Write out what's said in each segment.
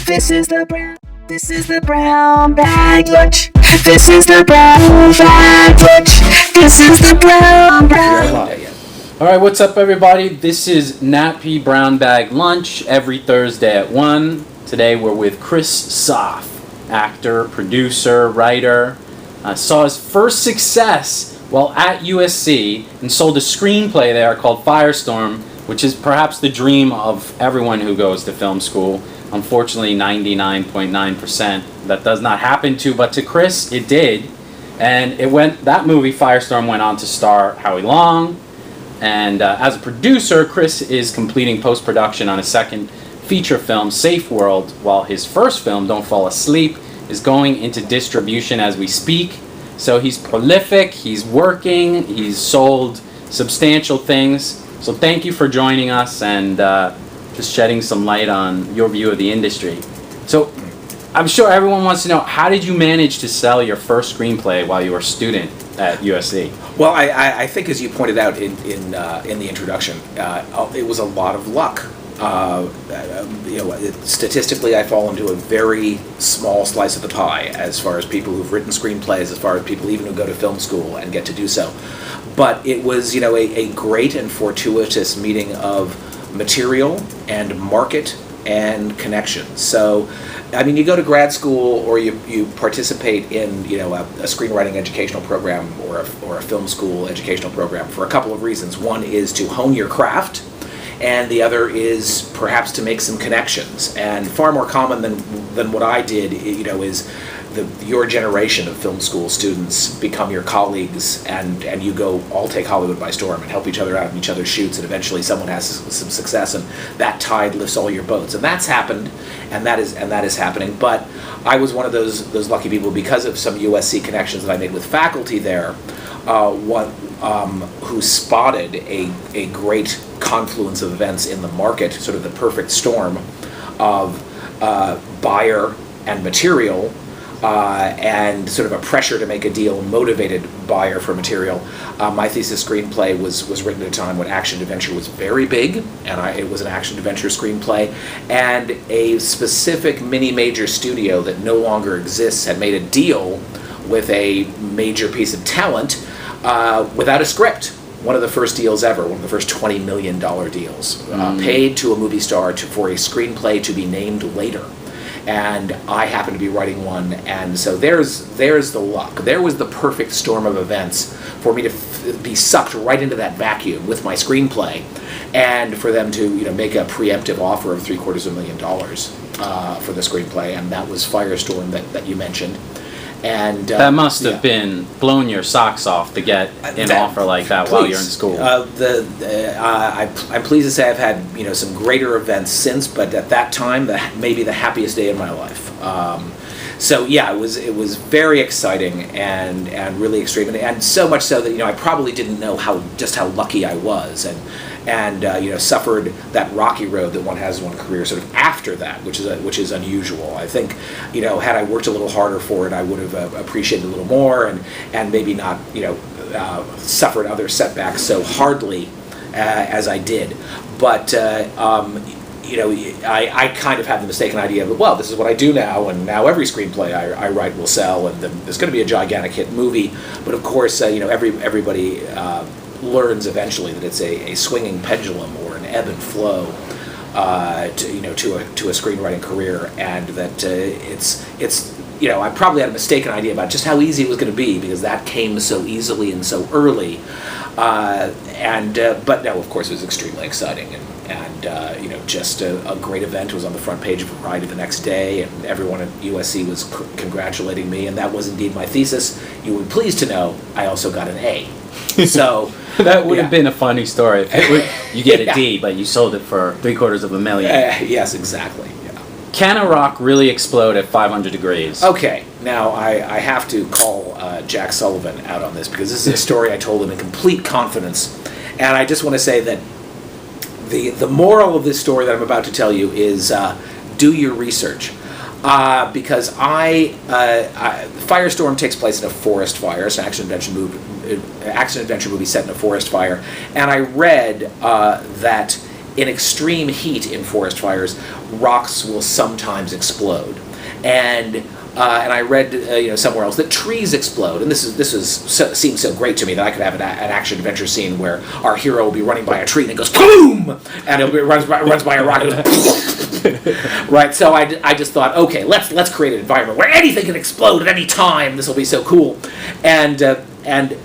This is the brown bag lunch. This is the brown bag lunch. This is the brown bag. All right, what's up, everybody? This is Nat P. Brown Bag Lunch every Thursday at 1. Today we're with Chris Soth, actor, producer, writer. Saw his first success while at USC and sold a screenplay there called Firestorm, which is perhaps the dream of everyone who goes to film school. Unfortunately, 99.9% that does not happen to, but to Chris, it did. And that movie, Firestorm, went on to star Howie Long. And as a producer, Chris is completing post-production on a second feature film, SafeWord, while his first film, Don't Fall Asleep, is going into distribution as we speak. So he's prolific, he's working, he's sold substantial things. So thank you for joining us and just shedding some light on your view of the industry. So I'm sure everyone wants to know, how did you manage to sell your first screenplay while you were a student at USC? Well, I think, as you pointed out in the introduction, it was a lot of luck. Statistically, I fall into a very small slice of the pie as far as people who've written screenplays, as far as people even who go to film school and get to do so. But it was, a great and fortuitous meeting of material and market and connections. So, you go to grad school or you participate in, a screenwriting educational program or a film school educational program for a couple of reasons. One is to hone your craft, and the other is perhaps to make some connections. And far more common than what I did, is your generation of film school students become your colleagues, and you go all take Hollywood by storm and help each other out in each other's shoots, and eventually someone has some success, and that tide lifts all your boats. And that's happened, and that is happening. But I was one of those lucky people because of some USC connections that I made with faculty there, who spotted a great confluence of events in the market, sort of the perfect storm of buyer and material, and sort of a pressure to make a deal, motivated buyer for material. My thesis screenplay was written at a time when action-adventure was very big, and it was an action-adventure screenplay, and a specific mini-major studio that no longer exists had made a deal with a major piece of talent without a script. One of the first deals ever, one of the first $20 million deals, paid to a movie star for a screenplay to be named later. And I happened to be writing one, and so there's the luck. There was the perfect storm of events for me to be sucked right into that vacuum with my screenplay, and for them to make a preemptive offer of $750,000 for the screenplay, and that was Firestorm that you mentioned. And that must have been blowing your socks off to get an offer like that while you're in school. I'm pleased to say I've had some greater events since, but at that time, maybe the happiest day of my life. It was very exciting and really extreme, and so much so that I probably didn't know how lucky I was, and suffered that rocky road that one has in one career sort of after that, which is unusual. I think had I worked a little harder for it, I would have appreciated it a little more, and maybe not suffered other setbacks so hardly as I did. But I kind of had the mistaken idea of, well, this is what I do now, and now every screenplay I write will sell, and there's going to be a gigantic hit movie. But of course, everybody learns eventually that it's a swinging pendulum or an ebb and flow to a screenwriting career, and that I probably had a mistaken idea about just how easy it was going to be, because that came so easily and so early. But no, of course, it was extremely exciting, and just a great event. It was on the front page of Variety the next day, and everyone at USC was congratulating me, and that was indeed my thesis. You would be pleased to know I also got an A. So that would have been a funny story. You get a D, but you sold it for $750,000. Yes, exactly. Yeah. Can a rock really explode at 500 degrees? Okay, now I have to call Jack Sullivan out on this, because this is a story I told him in complete confidence, and I just want to say that the moral of this story that I'm about to tell you is do your research. Because Firestorm takes place in a forest fire. It's an action-adventure movie set in a forest fire. And I read that in extreme heat in forest fires, rocks will sometimes explode. And I read somewhere else that trees explode, and seems so great to me that I could have an action adventure scene where our hero will be running by a tree and it goes boom, and it runs by a rock and goes right. So I just thought, okay, let's create an environment where anything can explode at any time. This will be so cool, and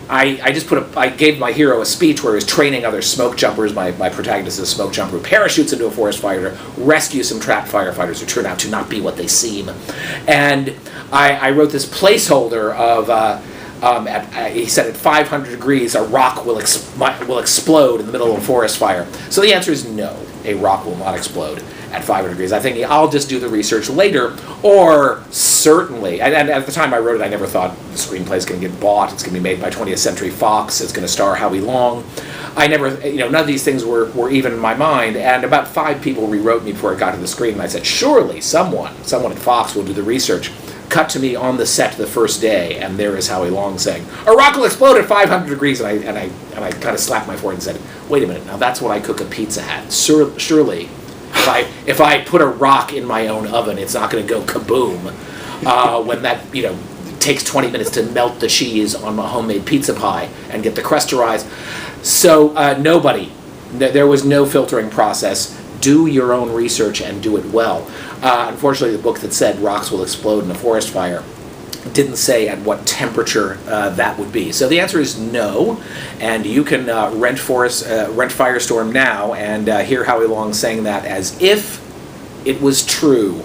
I gave my hero a speech where he was training other smoke jumpers. My protagonist is a smoke jumper who parachutes into a forest fire to rescue some trapped firefighters who turn out to not be what they seem. And I wrote this placeholder of, he said at 500 degrees a rock will explode in the middle of a forest fire. So the answer is no, a rock will not explode at 500 degrees. I think I'll just do the research later, or certainly, and at the time I wrote it, I never thought the screenplay is going to get bought. It's going to be made by 20th Century Fox. It's going to star Howie Long. I never, none of these things were even in my mind, and about 5 people rewrote me before it got to the screen, and I said, surely someone at Fox will do the research. Cut to me on the set the first day, and there is Howie Long saying, a rock will explode at 500 degrees, and I kind of slapped my forehead and said, wait a minute, now that's what I cook a pizza at. Surely, if I put a rock in my own oven, it's not going to go kaboom when that takes 20 minutes to melt the cheese on my homemade pizza pie and get the crust to rise. So there was no filtering process. Do your own research and do it well. Unfortunately, the book that said rocks will explode in a forest fire didn't say at what temperature that would be. So the answer is no, and you can rent Firestorm now and hear Howie Long saying that as if it was true.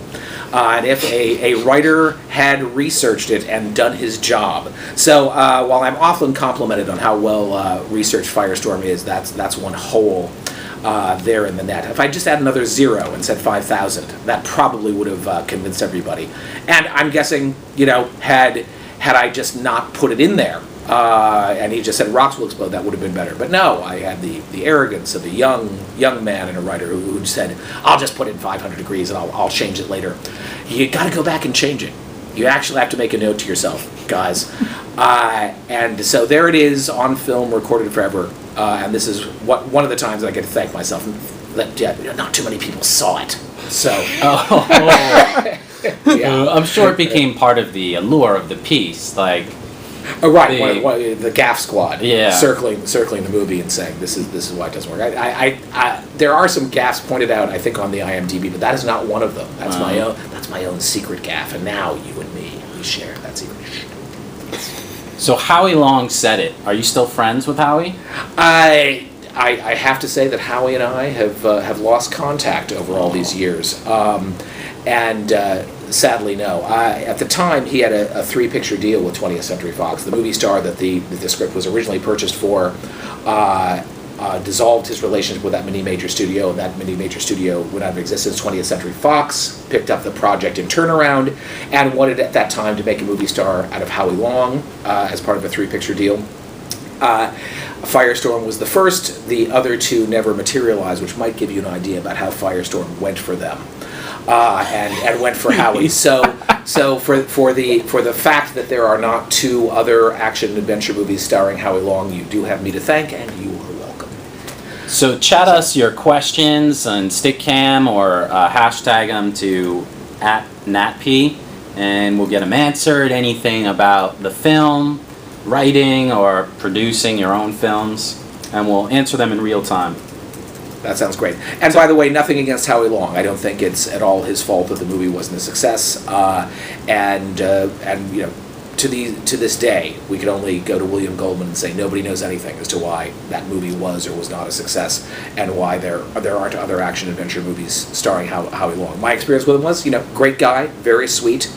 And if a writer had researched it and done his job. So while I'm often complimented on how well researched Firestorm is, that's one hole there in the net. If I just add another 0 and said 5,000, that probably would have convinced everybody. And I'm guessing, had I just not put it in there, and he just said rocks will explode, that would have been better. But no, I had the arrogance of a young man and a writer who said, I'll just put in 500 degrees and I'll change it later. You got to go back and change it. You actually have to make a note to yourself, guys. And so there it is on film, recorded forever. And this is one of the times I get to thank myself that not too many people saw it. So, yeah. I'm sure it became part of the allure of the piece, like. Oh, right, the gaff squad, yeah, circling the movie and saying this is why it doesn't work. There are some gaffes pointed out, I think, on the IMDb, but that is not one of them. That's my own. That's my own secret gaff, and now you and me, we share that secret. So Howie Long said it. Are you still friends with Howie? I have to say that Howie and I have lost contact over all these years, and sadly no. At the time, he had a 3-picture deal with 20th Century Fox. The movie star that the script was originally purchased for dissolved his relationship with that mini major studio, and that mini major studio went out of existence. 20th Century Fox picked up the project in turnaround and wanted at that time to make a movie star out of Howie Long as part of a 3-picture deal. Firestorm was the first. The other 2 never materialized, which might give you an idea about how Firestorm went for them. And went for Howie. So for the fact that there are not 2 other action adventure movies starring Howie Long, you do have me to thank, and you are welcome. So chat us your questions on Stickcam or hashtag them to @NatP, and we'll get them answered. Anything about the film, writing, or producing your own films, and we'll answer them in real time. That sounds great. And by the way, nothing against Howie Long. I don't think it's at all his fault that the movie wasn't a success. And to this day, we can only go to William Goldman and say nobody knows anything as to why that movie was or was not a success, and why there aren't other action adventure movies starring Howie Long. My experience with him was, great guy, very sweet,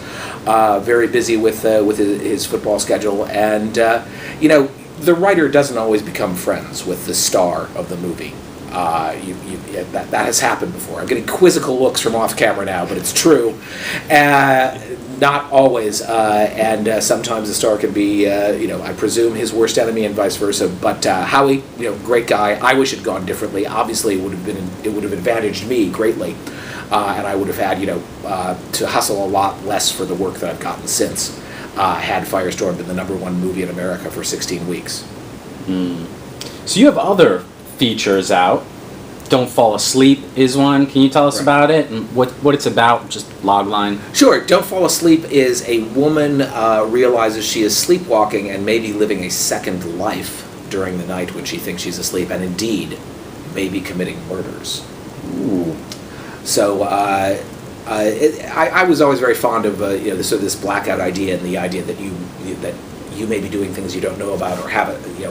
very busy with his football schedule, and the writer doesn't always become friends with the star of the movie. That has happened before. I'm getting quizzical looks from off camera now, but it's true. Not always, and sometimes the star can be, I presume, his worst enemy, and vice versa. But Howie, great guy. I wish it had gone differently. Obviously, it would have advantaged me greatly, and I would have had to hustle a lot less for the work that I've gotten since. Had Firestorm been the #1 movie in America for 16 weeks. So you have other features out. Don't Fall Asleep is one. Can you tell us about it and what it's about? Just log line. Sure. Don't Fall Asleep is a woman realizes she is sleepwalking and maybe living a second life during the night when she thinks she's asleep, and indeed may be committing murders. Ooh. So I was always very fond of this blackout idea, and the idea that you may be doing things you don't know about, or have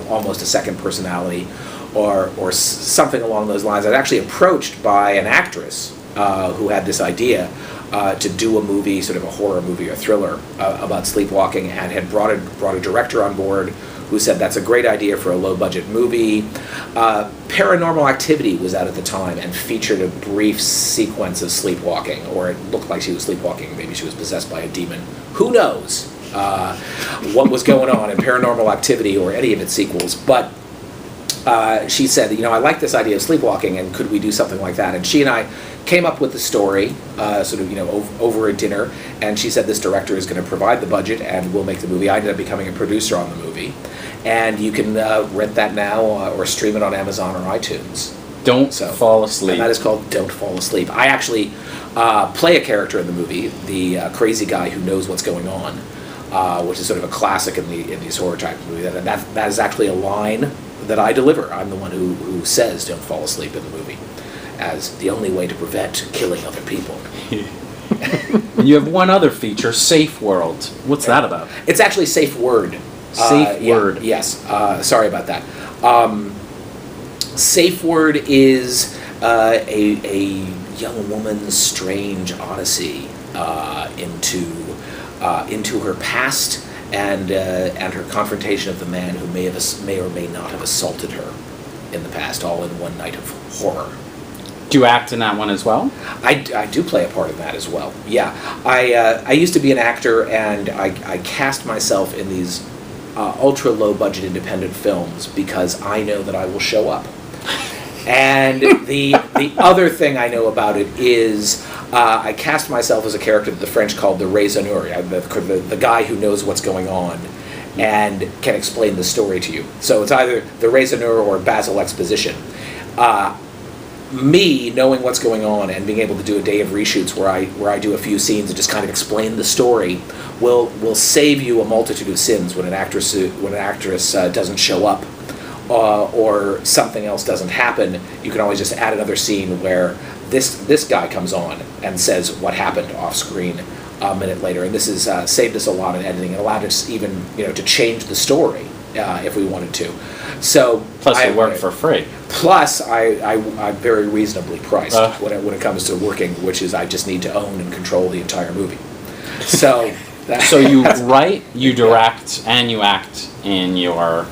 almost a second personality, or something along those lines. I was actually approached by an actress who had this idea to do a movie, sort of a horror movie or thriller about sleepwalking, and had brought a director on board who said that's a great idea for a low-budget movie. Paranormal Activity was out at the time and featured a brief sequence of sleepwalking, or it looked like she was sleepwalking. Maybe she was possessed by a demon. Who knows what was going on in Paranormal Activity or any of its sequels? But she said, I like this idea of sleepwalking, and could we do something like that? And she and I came up with the story, over a dinner, and she said this director is going to provide the budget and we'll make the movie. I ended up becoming a producer on the movie, and you can rent that now or stream it on Amazon or iTunes. Don't Fall Asleep. And that is called Don't Fall Asleep. I actually play a character in the movie, the crazy guy who knows what's going on, which is sort of a classic in these horror type movies. That is actually a line that I deliver. I'm the one who says don't fall asleep in the movie, as the only way to prevent killing other people. And you have one other feature, SafeWord. What's that about? It's actually SafeWord. SafeWord. Yes. Sorry about that. SafeWord is a young woman's strange odyssey into her past and her confrontation of the man who may or may not have assaulted her in the past, all in one night of horror. Do you act in that one as well? I do play a part in that as well. Yeah, I used to be an actor, and I cast myself in these ultra low budget independent films because I know that I will show up. And the other thing I know about it is I cast myself as a character that the French called the raisonneur, the guy who knows what's going on and can explain the story to you. So it's either the raisonneur or Basil exposition. Me knowing what's going on and being able to do a day of reshoots where I do a few scenes and just kind of explain the story will save you a multitude of sins when an actress doesn't show up or something else doesn't happen. You can always just add another scene where this guy comes on and says what happened off screen a minute later, and this has saved us a lot in editing and allowed us even to change the story if we wanted to. So plus it worked for free. Plus I'm very reasonably priced when it comes to working, which is I just need to own and control the entire movie. So so you write, you direct, and you act in your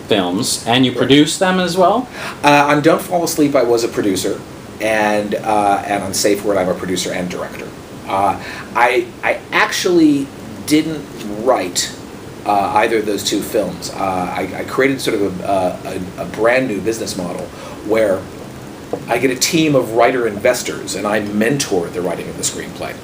films, and you produce them as well? On Don't Fall Asleep, I was a producer, and on SafeWord, I'm a producer and director. I actually didn't write either of those two films. I created sort of a brand new business model where I get a team of writer investors, and I mentor the writing of the screenplay.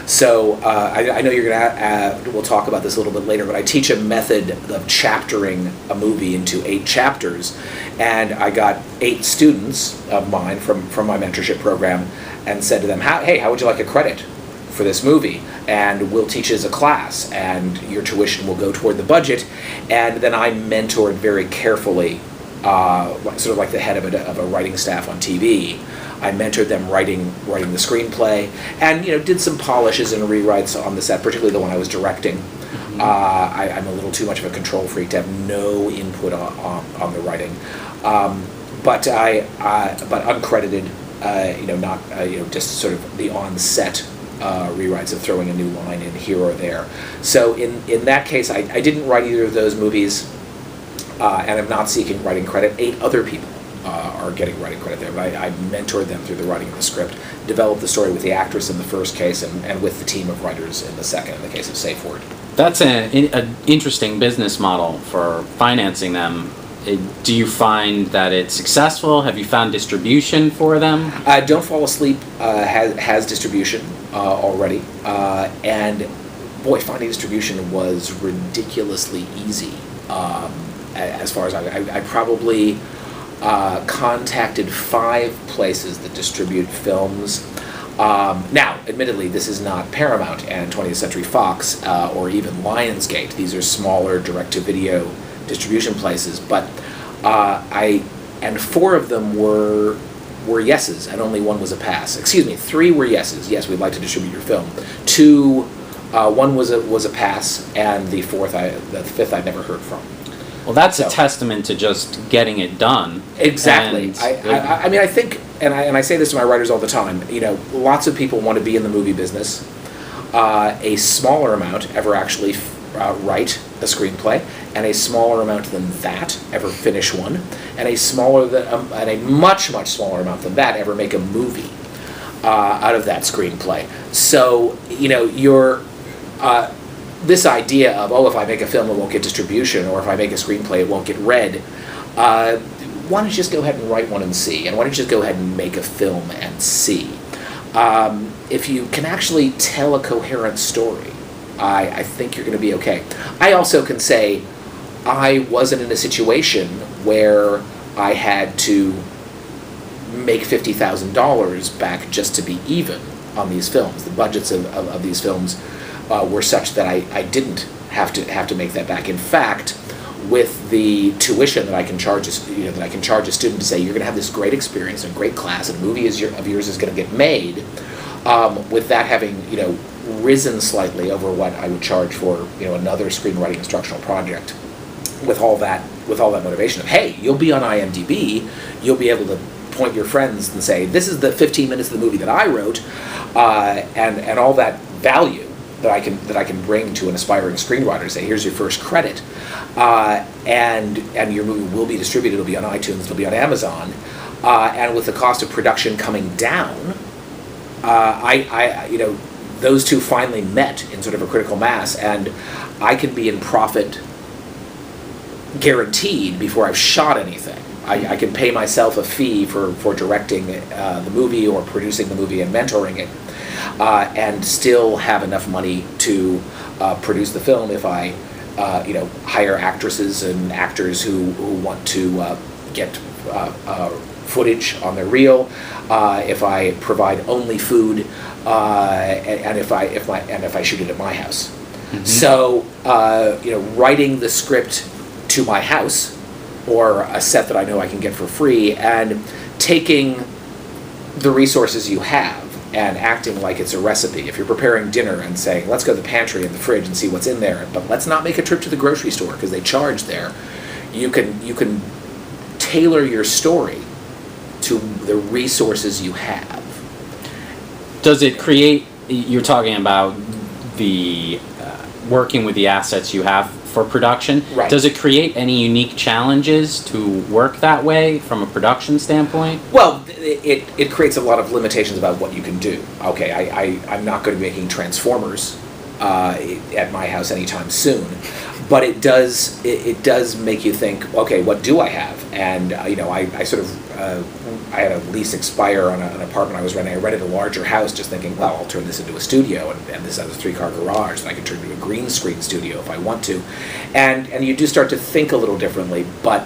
So I know you're going to, we'll talk about this a little bit later, but I teach a method of chaptering a movie into 8 chapters. And I got 8 students of mine from my mentorship program and said to them, hey, how would you like a credit for this movie? And we'll teach it as a class, and your tuition will go toward the budget. And then I mentored very carefully, sort of like the head of a writing staff on TV. I mentored them writing the screenplay, and did some polishes and rewrites on the set, particularly the one I was directing. Mm-hmm. I'm a little too much of a control freak to have no input on the writing, but uncredited, not just sort of the on-set rewrites of throwing a new line in here or there. So in that case, I didn't write either of those movies, and I'm not seeking writing credit. 8 other people are getting writing credit there, but I mentored them through the writing of the script, developed the story with the actress in the first case and with the team of writers in the second, in the case of SafeWord. That's an interesting business model for financing them. Do you find that it's successful? Have you found distribution for them? Don't Fall Asleep has distribution already, and boy, finding distribution was ridiculously easy. As far as I probably contacted 5 places that distribute films. Now, admittedly, this is not Paramount and 20th Century Fox or even Lionsgate. These are smaller direct-to-video distribution places, but 4 of them were yeses, and only 1 was a pass. Excuse me, 3 were yeses. Yes, we'd like to distribute your film. 2, 1 was a pass, and the 5th I'd never heard from. Well, that's a testament to just getting it done. Exactly. I mean, I think, and I say this to my writers all the time, lots of people want to be in the movie business. A smaller amount ever actually write a screenplay, and a smaller amount than that ever finish one, and a much, much smaller amount than that ever make a movie out of that screenplay. So, this idea of, if I make a film, it won't get distribution, or if I make a screenplay, it won't get read, why don't you just go ahead and write one and see? And why don't you just go ahead and make a film and see? If you can actually tell a coherent story, I think you're going to be okay. I also can say I wasn't in a situation where I had to make $50,000 back just to be even on these films. The budgets of these films were such that I didn't have to make that back. In fact, with the tuition that I can charge a student to say, you're going to have this great experience and great class, and a movie of yours is going to get made, with that having risen slightly over what I would charge for another screenwriting instructional project, with all that motivation of, hey, you'll be on IMDb, you'll be able to point your friends and say, this is the 15 minutes of the movie that I wrote, and all that value that I can bring to an aspiring screenwriter. Say, here's your first credit, and your movie will be distributed. It'll be on iTunes. It'll be on Amazon, and with the cost of production coming down, those two finally met in sort of a critical mass, and I can be in profit guaranteed before I've shot anything. I can pay myself a fee for directing the movie or producing the movie and mentoring it, and still have enough money to produce the film if I hire actresses and actors who want to get footage on their reel, if I provide only food, and if I shoot it at my house. Mm-hmm. So writing the script to my house, or a set that I know I can get for free, and taking the resources you have and acting like it's a recipe. If you're preparing dinner and saying, let's go to the pantry and the fridge and see what's in there, but let's not make a trip to the grocery store because they charge there, you can tailor your story to the resources you have. Does it create, you're talking about the working with the assets you have for production. Right. Does it create any unique challenges to work that way from a production standpoint? Well, it creates a lot of limitations about what you can do. Okay, I'm not going to be making Transformers at my house anytime soon, but it does make you think, okay, what do I have? And I sort of I had a lease expire on an apartment I was renting. I rented a larger house, just thinking, well, I'll turn this into a studio, and this has a 3-car garage that I can turn into a green screen studio if I want to, and you do start to think a little differently. But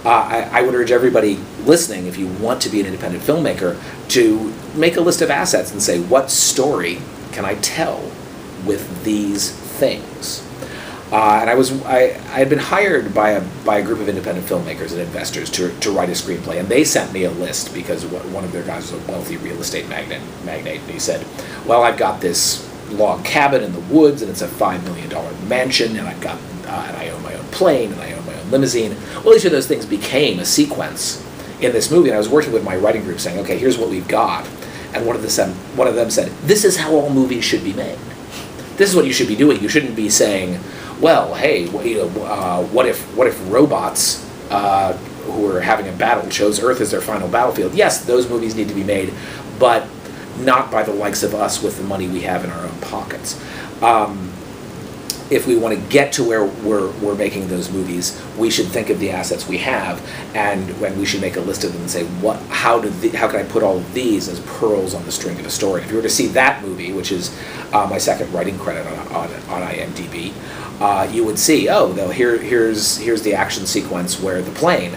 I would urge everybody listening, if you want to be an independent filmmaker, to make a list of assets and say, what story can I tell with these things? And I had been hired by a group of independent filmmakers and investors to write a screenplay, and they sent me a list because one of their guys was a wealthy real estate magnate, and he said, well, I've got this log cabin in the woods, and it's a $5 million mansion, and and I own my own plane, and I own my own limousine. Well, each of those things became a sequence in this movie, and I was working with my writing group saying, okay, here's what we've got, and one of them said, this is how all movies should be made. This is what you should be doing. You shouldn't be saying, well, hey, what if robots who are having a battle chose Earth as their final battlefield? Yes, those movies need to be made, but not by the likes of us with the money we have in our own pockets. If we want to get to where we're making those movies, we should think of the assets we have, and when we should make a list of them and say, how can I put all of these as pearls on the string of a story? If you were to see that movie, which is my second writing credit on IMDb, you would see, here's the action sequence where the plane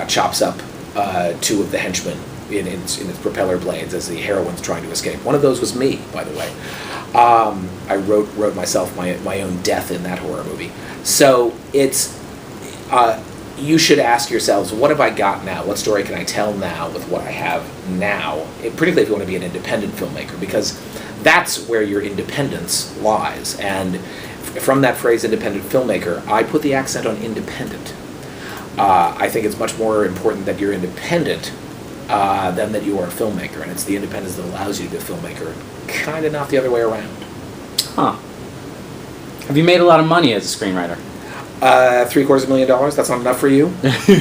chops up two of the henchmen in its propeller blades as the heroine's trying to escape. One of those was me, by the way. I wrote myself my own death in that horror movie. So it's you should ask yourselves, what have I got now? What story can I tell now with what I have now? Particularly if you want to be an independent filmmaker, because that's where your independence lies. And from that phrase, independent filmmaker, I put the accent on independent. I think it's much more important that you're independent than that you are a filmmaker, and it's the independence that allows you to be a filmmaker, kind of not the other way around. Huh. Have you made a lot of money as a screenwriter? $750,000. That's not enough for you?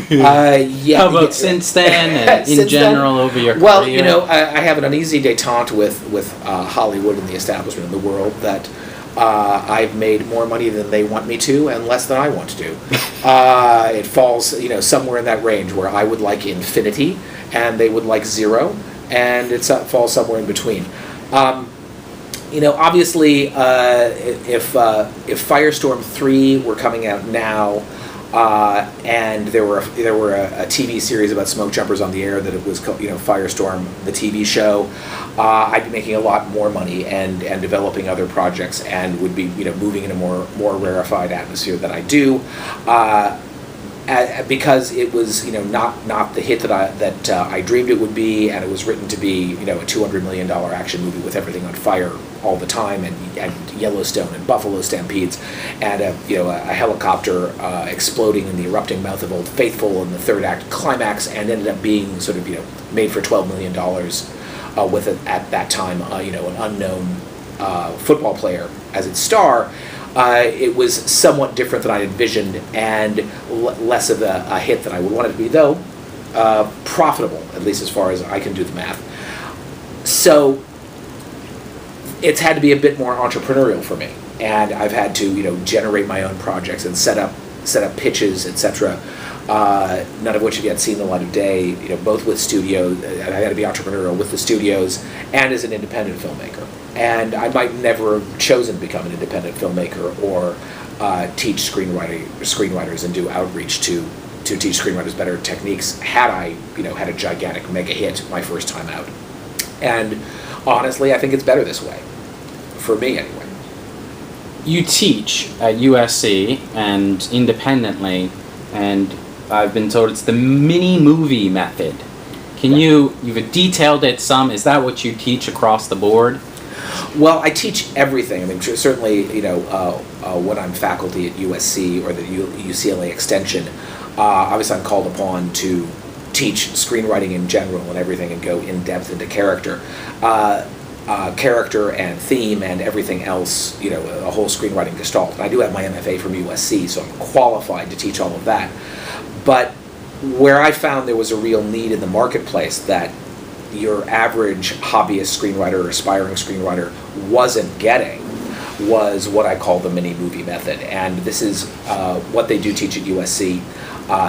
Yeah. How about since then, and in Since general then? over your Well, career? you know, I have an uneasy detente with Hollywood and the establishment in the world that I've made more money than they want me to and less than I want to do. It falls, you know, somewhere in that range where I would like infinity and they would like zero, and it falls somewhere in between. You know, obviously, if Firestorm 3 were coming out now, and there were a TV series about smoke jumpers on the air that it was called, you know, Firestorm, the TV show, I'd be making a lot more money and developing other projects and would be, you know, moving in a more rarefied atmosphere than I do. Because it was, you know, not the hit that I dreamed it would be, and it was written to be, you know, a $200 million action movie with everything on fire all the time, and Yellowstone and buffalo stampedes, and a helicopter exploding in the erupting mouth of Old Faithful in the third act climax, and ended up being sort of, you know, made for $12 million with at that time, you know, an unknown football player as its star. It was somewhat different than I envisioned, and less of a hit than I would want it to be, though profitable, at least as far as I can do the math. So it's had to be a bit more entrepreneurial for me, and I've had to, you know, generate my own projects and set up pitches, etc. None of which have yet seen the light of day. You know, both with studios, and I had to be entrepreneurial with the studios and as an independent filmmaker. And I might never have chosen to become an independent filmmaker or teach screenwriters and do outreach to teach screenwriters better techniques had I, you know, had a gigantic mega hit my first time out. And honestly, I think it's better this way, for me anyway. You teach at USC and independently, and I've been told it's the mini movie method. You've detailed it some, is that what you teach across the board? Well, I teach everything. I mean, certainly, you know, when I'm faculty at USC or the UCLA Extension, obviously I'm called upon to teach screenwriting in general and everything and go in depth into character and theme and everything else, you know, a whole screenwriting gestalt. And I do have my MFA from USC, so I'm qualified to teach all of that. But where I found there was a real need in the marketplace that your average hobbyist screenwriter or aspiring screenwriter wasn't getting was what I call the mini movie method. And this is what they do teach at USC.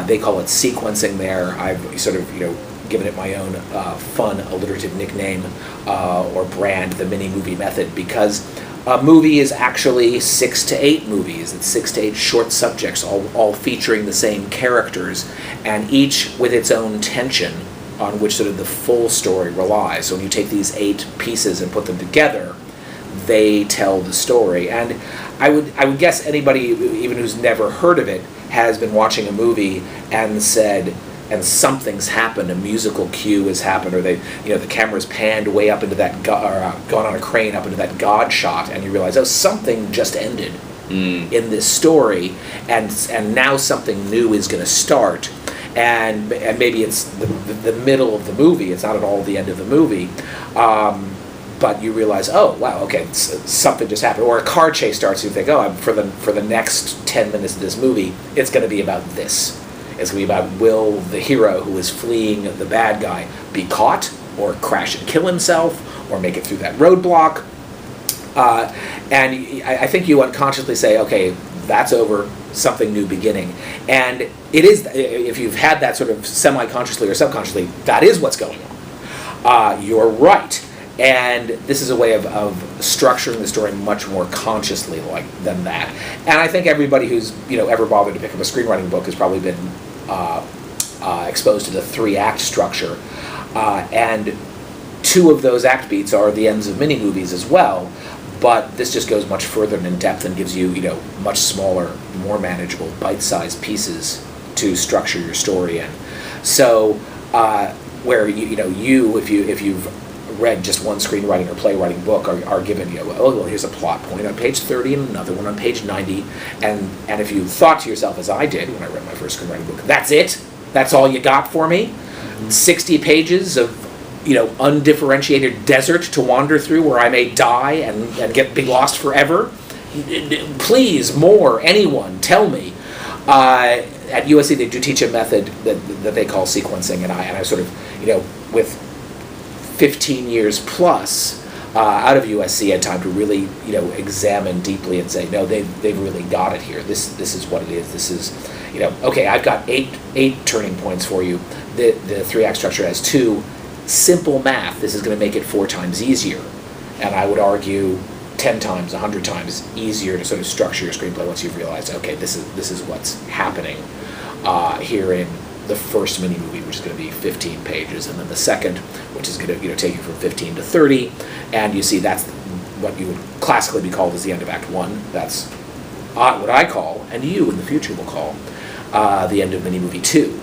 They call it sequencing there. I've sort of, you know, given it my own fun alliterative nickname or brand, the mini movie method, because a movie is actually 6 to 8 movies. It's 6 to 8 short subjects, all featuring the same characters, and each with its own tension on which sort of the full story relies. So when you take these 8 pieces and put them together, they tell the story. And I would guess anybody, even who's never heard of it, has been watching a movie and said, and something's happened, a musical cue has happened, or the camera's panned way up into that, gone on a crane up into that God shot, and you realize, oh, something just ended in this story, and now something new is going to start. And maybe it's the middle of the movie, it's not at all the end of the movie, but you realize, oh, wow, okay, something just happened. Or a car chase starts, and you think, oh, for the next 10 minutes of this movie, it's going to be about this. It's going to be about, will the hero who is fleeing the bad guy be caught, or crash and kill himself, or make it through that roadblock? And I think you unconsciously say, okay, that's over, something new beginning. And it is, if you've had that sort of semi-consciously or subconsciously, that is what's going on. You're right. And this is a way of structuring the story much more consciously than that. And I think everybody who's ever bothered to pick up a screenwriting book has probably been exposed to the 3-act structure. And 2 of those act beats are the ends of mini movies as well, but this just goes much further in depth and gives you, much smaller, more manageable, bite-sized pieces to structure your story in. So, where if you've read just one screenwriting or playwriting book, are given here's a plot point on page 30 and another one on page 90, and if you thought to yourself, as I did when I read my first screenwriting book, that's it? That's all you got for me? 60 pages of undifferentiated desert to wander through where I may die and be lost forever? Please, more, anyone, tell me. At USC, they do teach a method that they call sequencing, and I sort of, with 15 years plus out of USC, had time to really, examine deeply and say, no, they've really got it here. This is what it is. This is, okay, I've got eight turning points for you. The 3-act structure has 2. Simple math. This is going to make it 4 times easier, and I would argue 10 times, 100 times easier to sort of structure your screenplay once you've realized, okay, this is what's happening here in the first mini movie, which is going to be 15 pages, and then the second, which is going to take you from 15 to 30, and you see that's what you would classically be called as the end of Act 1. That's what I call, and you in the future will call, the end of mini movie 2.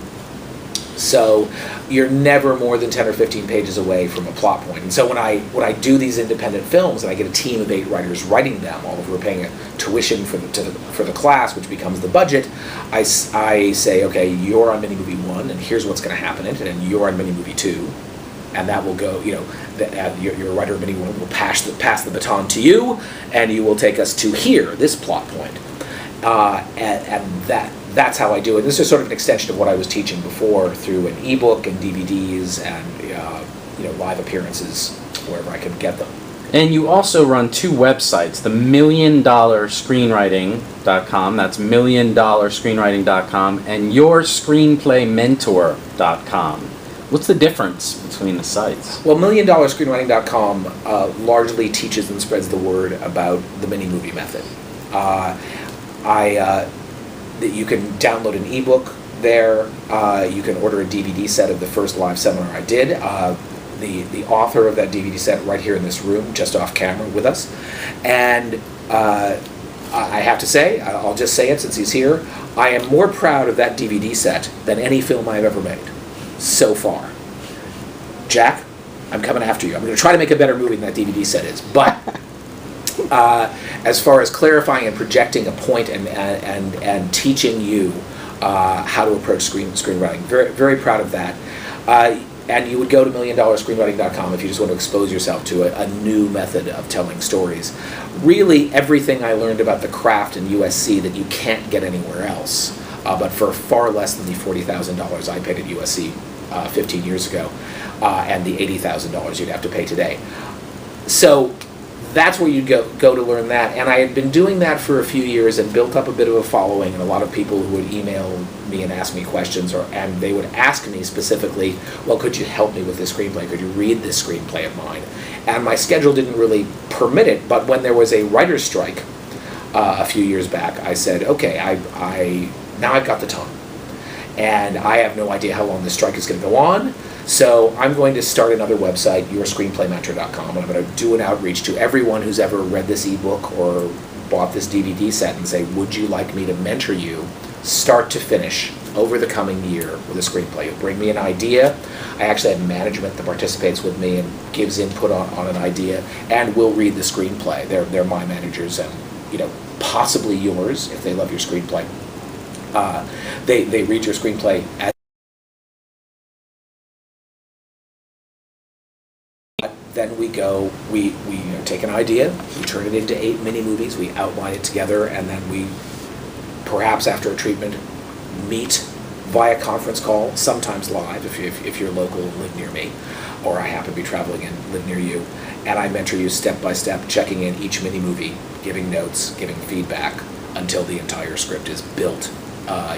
So you're never more than 10 or 15 pages away from a plot point. And so when I do these independent films and I get a team of 8 writers writing them, all of who are paying a tuition for the class, which becomes the budget, I say, okay, you're on mini movie 1, and here's what's going to happen in it, and you're on mini movie 2, and that will go, your writer of mini 1 will pass the baton to you, and you will take us to here, this plot point. And that's how I do it. This is sort of an extension of what I was teaching before through an ebook and DVDs and live appearances wherever I can get them. And you also run 2 websites, the $1,000,000screenwriting.com, that's $1,000,000screenwriting.com, and yourscreenplaymentor.com. What's the difference between the sites? Well, $1,000,000screenwriting.com largely teaches and spreads the word about the mini movie method. You can download an ebook there. You can order a DVD set of the first live seminar I did. The author of that DVD set right here in this room, just off camera with us. And I have to say, I'll just say it since he's here, I am more proud of that DVD set than any film I've ever made so far. Jack, I'm coming after you. I'm going to try to make a better movie than that DVD set is. But as far as clarifying and projecting a point and teaching you how to approach screenwriting, very, very proud of that. And you would go to $1,000,000screenwriting.com if you just want to expose yourself to a new method of telling stories. Really, everything I learned about the craft in USC that you can't get anywhere else, but for far less than the $40,000 I paid at USC 15 years ago, and the $80,000 you'd have to pay today. So that's where you'd go to learn that. And I had been doing that for a few years and built up a bit of a following, and a lot of people who would email me and ask me questions, and they would ask me specifically, well, could you help me with this screenplay? Could you read this screenplay of mine? And my schedule didn't really permit it, but when there was a writer's strike a few years back, I said, okay, now I've got the time. And I have no idea how long this strike is going to go on. So I'm going to start another website, yourscreenplaymentor.com, and I'm going to do an outreach to everyone who's ever read this ebook or bought this DVD set and say, would you like me to mentor you start to finish over the coming year with a screenplay? You'll bring me an idea. I actually have management that participates with me and gives input on an idea, and we'll read the screenplay. They're my managers, and possibly yours if they love your screenplay. They read your screenplay as then we take an idea, we turn it into 8 mini movies, we outline it together, and then we, perhaps after a treatment, meet via conference call, sometimes live if you're local and live near me, or I happen to be traveling and live near you, and I mentor you step by step, checking in each mini movie, giving notes, giving feedback, until the entire script is built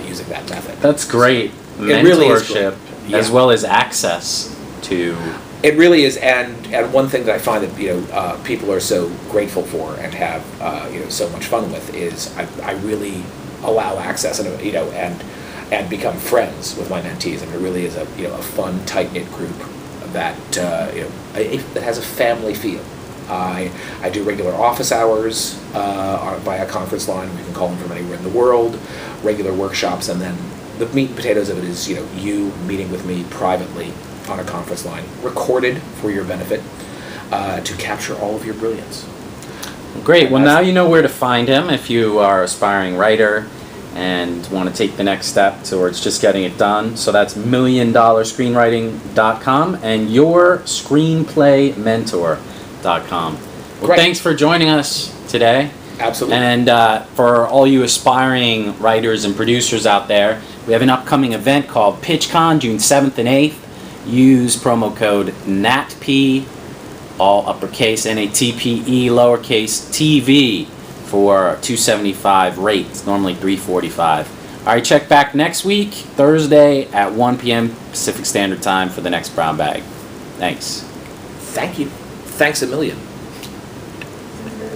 using that method. That's great. So, mentorship, really is great. Yeah. As well as access to... It really is, and one thing that I find that people are so grateful for and have so much fun with is I really allow access, and and become friends with my mentees. And it really is a fun, tight-knit group that that has a family feel. I do regular office hours via conference line. We can call them from anywhere in the world. Regular workshops, and then the meat and potatoes of it is you meeting with me privately on a conference line, recorded for your benefit, to capture all of your brilliance. Great. Well, now you know where to find him if you are an aspiring writer and want to take the next step towards just getting it done. So that's milliondollar.screenwriting.com and yourscreenplaymentor.com. Well, Great. Thanks for joining us today. Absolutely. And for all you aspiring writers and producers out there, we have an upcoming event called PitchCon, June 7th and 8th. Use promo code NATP, all uppercase, NATPE, lowercase TV, for $275 rate. It's normally $345. All right, check back next week, Thursday at 1 p.m. Pacific Standard Time for the next Brown Bag. Thanks. Thank you. Thanks a million.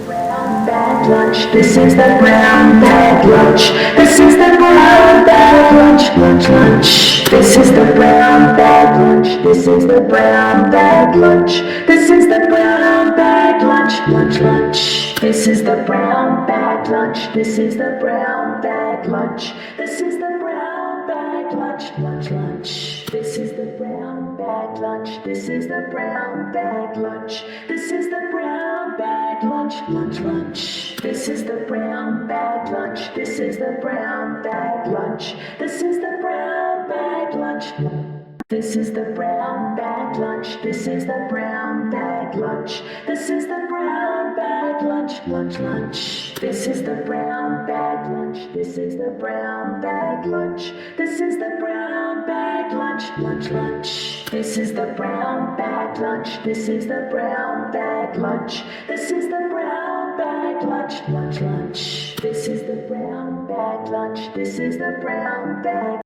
Brown bag lunch. This is the brown bag lunch. This is the brown bag lunch. Lunch. This is the brown bag lunch. This is the brown bag lunch. This is the brown bag lunch. Lunch. This is the brown bag lunch. This is the brown bag lunch. This is the brown bag lunch. Lunch. This is the brown bag lunch. This is the brown bag lunch. This is the brown bag lunch. Lunch. This is the brown bag lunch. This is the brown bag lunch. This is the brown bag lunch. This is the brown bag lunch. This is the brown bag lunch. This is the brown bag lunch. Lunch. This is the brown bag lunch. This is the brown bag lunch. This is the brown bag lunch. Lunch. This is the brown bag lunch. This is the brown bag lunch. This is the brown bag lunch. Lunch. This is the brown bag lunch. This is the brown bag.